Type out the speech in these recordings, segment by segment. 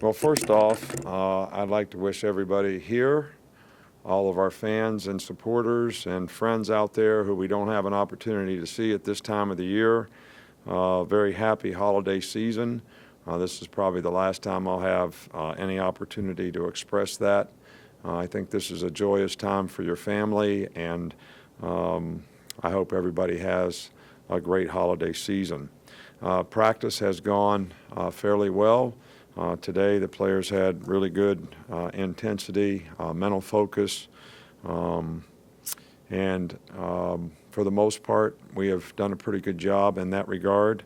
Well, first off, I'd like to wish everybody here, all of our fans and supporters and friends out there who we don't have an opportunity to see at this time of the year, very happy holiday season. This is probably the last time I'll have any opportunity to express that. I think this is a joyous time for your family, and I hope everybody has a great holiday season. Practice has gone fairly well. Today the players had really good intensity, mental focus, and for the most part we have done a pretty good job in that regard.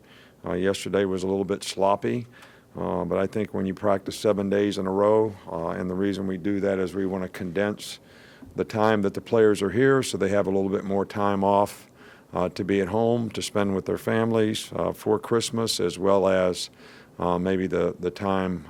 Yesterday was a little bit sloppy, but I think when you practice 7 days in a row, and the reason we do that is we want to condense the time that the players are here so they have a little bit more time off to be at home, to spend with their families for Christmas, as well as maybe the time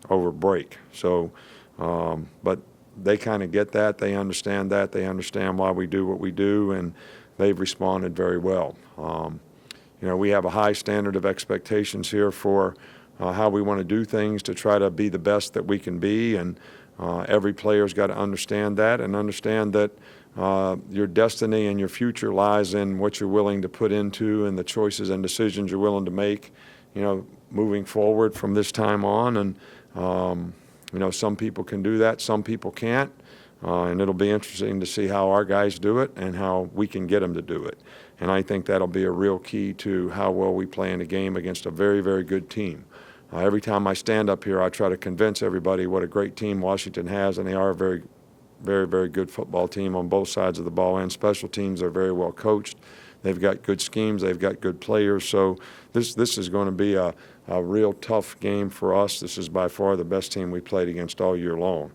over break. So, but they kind of get that. They understand that. They understand why we do what we do, and they've responded very well. You know, we have a high standard of expectations here for how we want to do things to try to be the best that we can be, and every player's got to understand that and understand that your destiny and your future lies in what you're willing to put into and the choices and decisions you're willing to make, you know, moving forward from this time on. And, you know, some people can do that, some people can't. And it'll be interesting to see how our guys do it and how we can get them to do it. And I think that'll be a real key to how well we play in a game against a very, very good team. Every time I stand up here, I try to convince everybody what a great team Washington has, and they are a very, very, very good football team on both sides of the ball, and special teams are very well coached. They've got good schemes. They've got good players. So this is going to be a real tough game for us. This is by far the best team we played against all year long.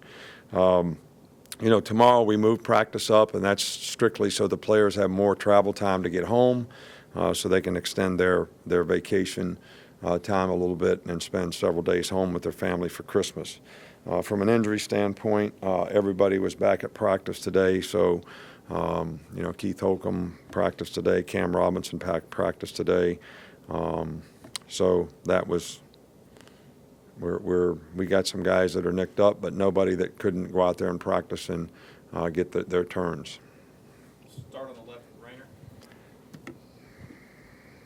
You know, tomorrow we move practice up, and that's strictly so the players have more travel time to get home, so they can extend their vacation time a little bit and spend several days home with their family for Christmas. From an injury standpoint, everybody was back at practice today, so you know, Keith Holcomb practiced today, Cam Robinson practiced today, so that was we got some guys that are nicked up, but nobody that couldn't go out there and practice and get their turns. Start on the left with Rainer.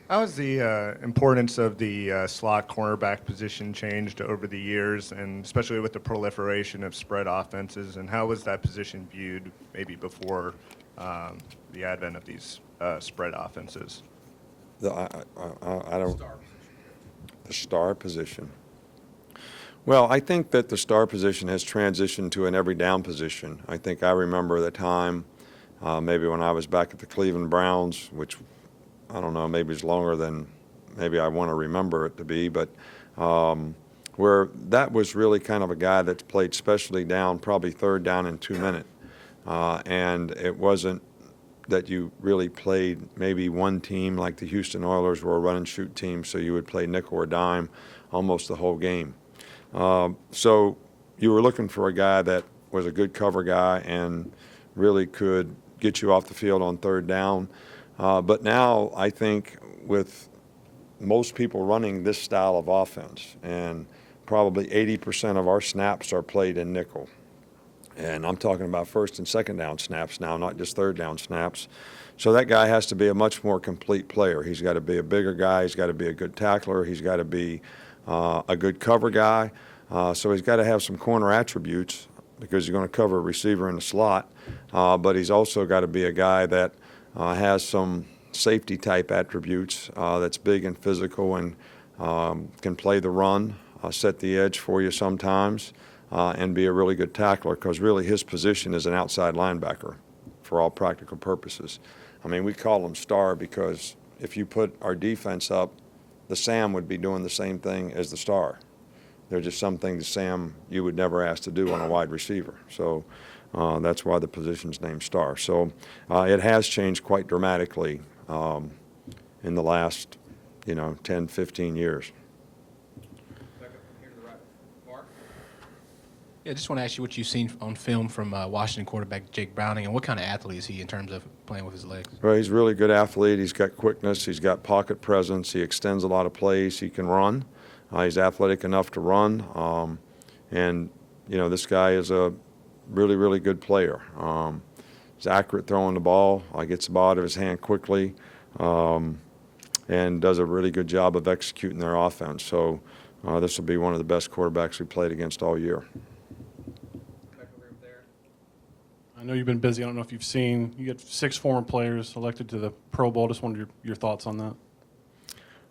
How has the importance of the slot cornerback position changed over the years, and especially with the proliferation of spread offenses, and how was that position viewed maybe before the advent of these spread offenses? I don't. The star position. Well, I think that the star position has transitioned to an every down position. I think I remember the time, maybe when I was back at the Cleveland Browns, which I don't know, maybe it's longer than maybe I want to remember it to be, but where that was really kind of a guy that played specialty down, probably third down and 2 minute. And it wasn't that you really played maybe one team like the Houston Oilers were a run and shoot team, so you would play nickel or dime almost the whole game. So you were looking for a guy that was a good cover guy and really could get you off the field on third down. But now I think with most people running this style of offense, and probably 80% of our snaps are played in nickel. And I'm talking about first and second down snaps now, not just third down snaps. So that guy has to be a much more complete player. He's got to be a bigger guy. He's got to be a good tackler. He's got to be a good cover guy. So he's got to have some corner attributes because he's going to cover a receiver in the slot. But he's also got to be a guy that has some safety type attributes, that's big and physical and can play the run, set the edge for you sometimes, and be a really good tackler, because really his position is an outside linebacker for all practical purposes. I mean, we call him star because if you put our defense up, the Sam would be doing the same thing as the star. There are just some things Sam you would never ask to do on a wide receiver. So that's why the position's named star. So it has changed quite dramatically in the last, 10, 15 years. Yeah, I just want to ask you what you've seen on film from Washington quarterback Jake Browning, and what kind of athlete is he in terms of playing with his legs? Well, he's a really good athlete. He's got quickness. He's got pocket presence. He extends a lot of plays. He can run. He's athletic enough to run, and this guy is a really, really good player. He's accurate throwing the ball. Gets the ball out of his hand quickly, and does a really good job of executing their offense. So this will be one of the best quarterbacks we played against all year. I know you've been busy. I don't know if you've seen, you get 6 former players elected to the Pro Bowl. Just wondered your thoughts on that.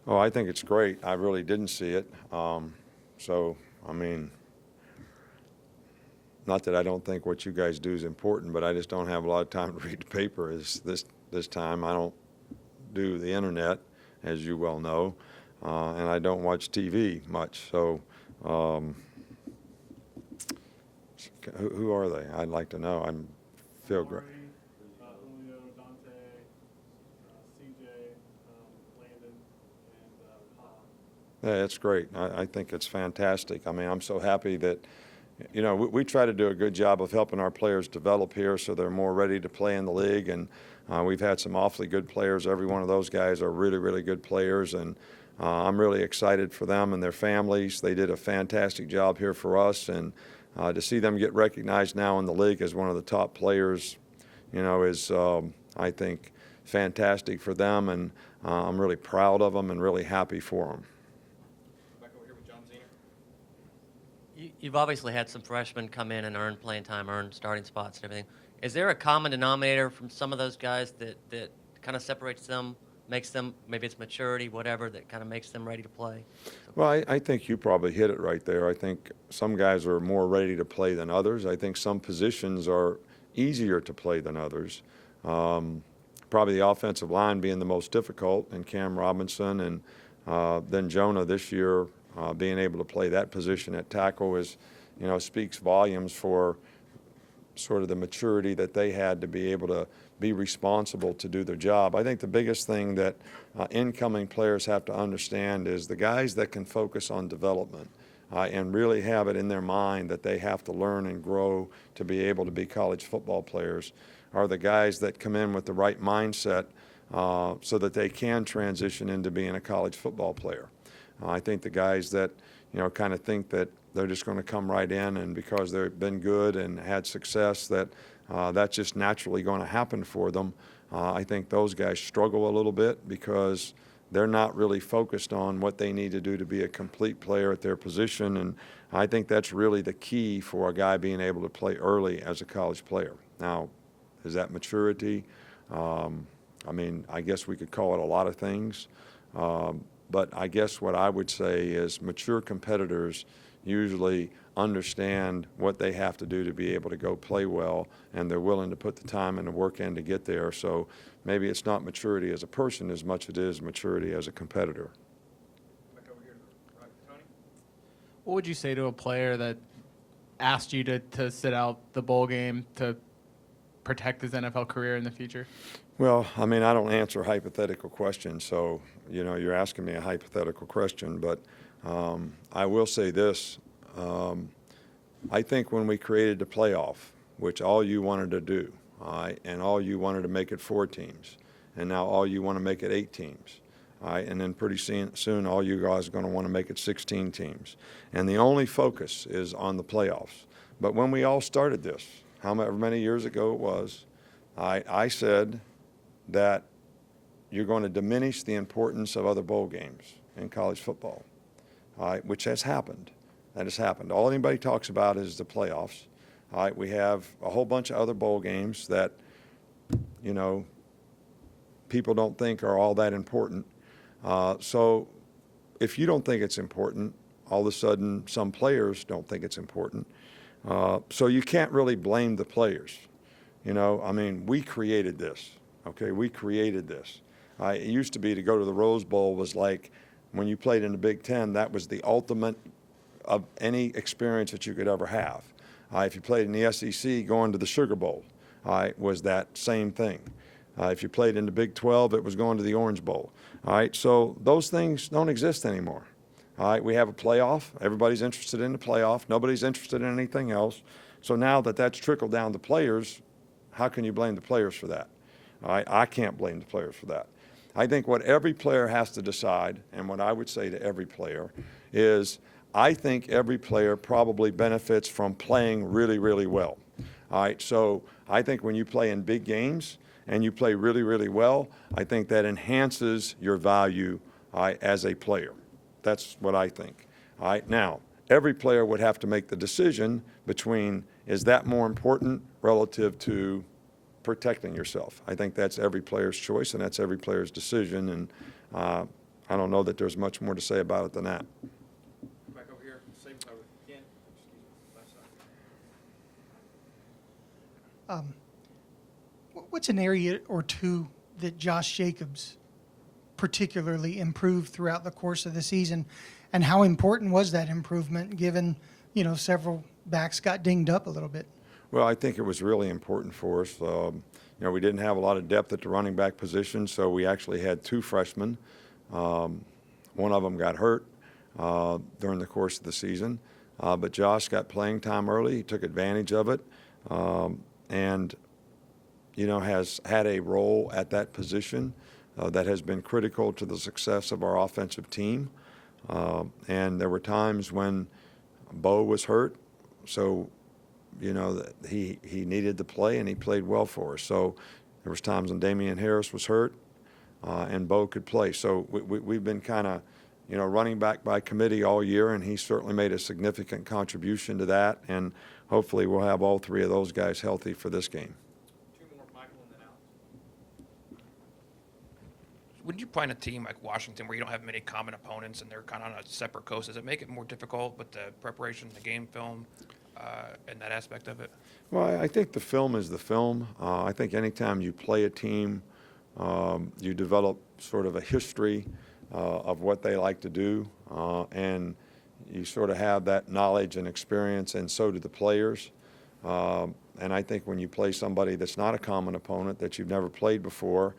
Oh, I think it's great. I really didn't see it. So, I mean, not that I don't think what you guys do is important, but I just don't have a lot of time to read the paper this time. I don't do the internet, as you well know, and I don't watch TV much. So, who are they? I'd like to know. I feel great. Julio, Dante, CJ, Landon, and Pa. Yeah, that's great. I think it's fantastic. I mean, I'm so happy that, we try to do a good job of helping our players develop here so they're more ready to play in the league. And we've had some awfully good players. Every one of those guys are really, really good players. And I'm really excited for them and their families. They did a fantastic job here for us. And to see them get recognized now in the league as one of the top players, is, I think, fantastic for them. And I'm really proud of them and really happy for them. You've obviously had some freshmen come in and earn playing time, earn starting spots and everything. Is there a common denominator from some of those guys that kind of separates them, makes them, maybe it's maturity, whatever, that kind of makes them ready to play? Well, I think you probably hit it right there. I think some guys are more ready to play than others. I think some positions are easier to play than others. Probably the offensive line being the most difficult, and Cam Robinson, and then Jonah this year being able to play that position at tackle is, speaks volumes for sort of the maturity that they had to be able to be responsible to do their job. I think the biggest thing that incoming players have to understand is the guys that can focus on development and really have it in their mind that they have to learn and grow to be able to be college football players are the guys that come in with the right mindset so that they can transition into being a college football player. I think the guys that, kind of think that they're just going to come right in and because they've been good and had success that that's just naturally going to happen for them. I think those guys struggle a little bit because they're not really focused on what they need to do to be a complete player at their position. And I think that's really the key for a guy being able to play early as a college player. Now, is that maturity? I guess we could call it a lot of things. But I guess what I would say is mature competitors usually understand what they have to do to be able to go play well, and they're willing to put the time and the work in to get there. So maybe it's not maturity as a person as much as it is maturity as a competitor. What would you say to a player that asked you to sit out the bowl game to protect his NFL career in the future? Well, I don't answer hypothetical questions, so, you're asking me a hypothetical question, but I will say this. I think when we created the playoff, which all you wanted to do, and all you wanted to make it 4 teams, and now all you want to make it 8 teams, and then pretty soon all you guys are going to want to make it 16 teams. And the only focus is on the playoffs. But when we all started this, however many years ago it was, I said that you're going to diminish the importance of other bowl games in college football, which has happened. That has happened. All anybody talks about is the playoffs. We have a whole bunch of other bowl games that, people don't think are all that important. So if you don't think it's important, all of a sudden some players don't think it's important. So you can't really blame the players. We created this. Okay, we created this. It used to be to go to the Rose Bowl was like when you played in the Big Ten, that was the ultimate of any experience that you could ever have. If you played in the SEC, going to the Sugar Bowl was that same thing. If you played in the Big 12, it was going to the Orange Bowl. So those things don't exist anymore. We have a playoff. Everybody's interested in the playoff. Nobody's interested in anything else. So now that that's trickled down to players, how can you blame the players for that? I can't blame the players for that. I think what every player has to decide, and what I would say to every player, is I think every player probably benefits from playing really, really well. All right, so I think when you play in big games and you play really, really well, I think that enhances your value as a player. That's what I think. All right, now, every player would have to make the decision between, is that more important relative to protecting yourself? I think that's every player's choice, and that's every player's decision, and I don't know that there's much more to say about it than that. Back over here, same side with Ken. Excuse me, left side. What's an area or two that Josh Jacobs particularly improved throughout the course of the season, and how important was that improvement given, several backs got dinged up a little bit? Well, I think it was really important for us. We didn't have a lot of depth at the running back position, so we actually had two freshmen. One of them got hurt during the course of the season, but Josh got playing time early. He took advantage of it, and has had a role at that position that has been critical to the success of our offensive team. And there were times when Bo was hurt, so he needed to play, and he played well for us. So there was times when Damian Harris was hurt, and Bo could play. So we've been kind of, running back by committee all year, and he certainly made a significant contribution to that. And hopefully we'll have all three of those guys healthy for this game. Two more, Michael, and then Alex. When you play in a team like Washington where you don't have many common opponents and they're kind of on a separate coast, does it make it more difficult with the preparation, the game film, and that aspect of it? Well, I think the film is the film. I think anytime you play a team, you develop sort of a history of what they like to do, and you sort of have that knowledge and experience, and so do the players. And I think when you play somebody that's not a common opponent, that you've never played before,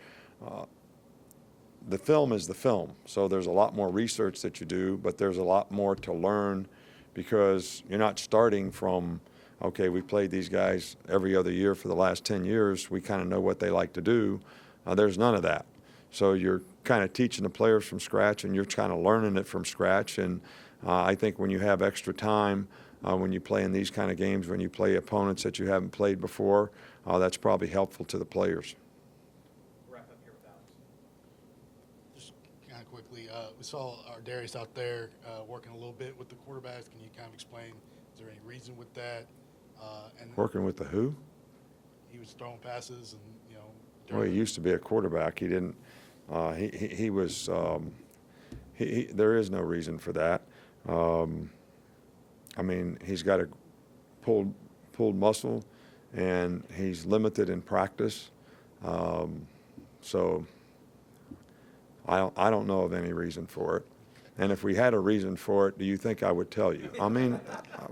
the film is the film. So there's a lot more research that you do, but there's a lot more to learn, because you're not starting from, okay, we played these guys every other year for the last 10 years. We kind of know what they like to do. There's none of that. So you're kind of teaching the players from scratch, and you're kind of learning it from scratch. And I think when you have extra time, when you play in these kind of games, when you play opponents that you haven't played before, that's probably helpful to the players. Wrap up here with Alex. Just kind of quickly, we saw our Darius out there working a little bit with the quarterbacks. Can you kind of explain, is there any reason with that? And Working with the who? he was throwing passes and, Well, he used to be a quarterback. He didn't. He was. There is no reason for that. I mean, he's got a pulled muscle, and he's limited in practice. So I don't know of any reason for it. And if we had a reason for it, do you think I would tell you? I mean,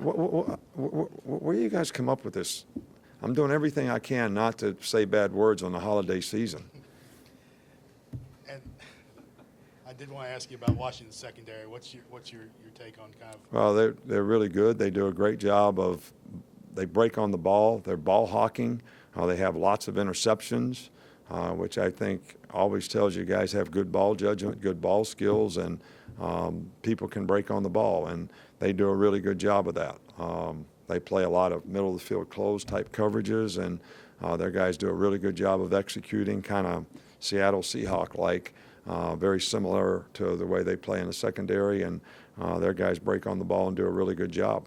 where do you guys come up with this? I'm doing everything I can not to say bad words on the holiday season. and I did want to ask you about Washington's secondary. What's your take on kind of? Well, they're really good. They do a great job of, they break on the ball. They're ball hawking. They have lots of interceptions, which I think always tells you guys have good ball judgment, good ball skills, and people can break on the ball, and they do a really good job of that. They play a lot of middle of the field close type coverages, and their guys do a really good job of executing, kind of Seattle Seahawk-like, very similar to the way they play in the secondary, and their guys break on the ball and do a really good job.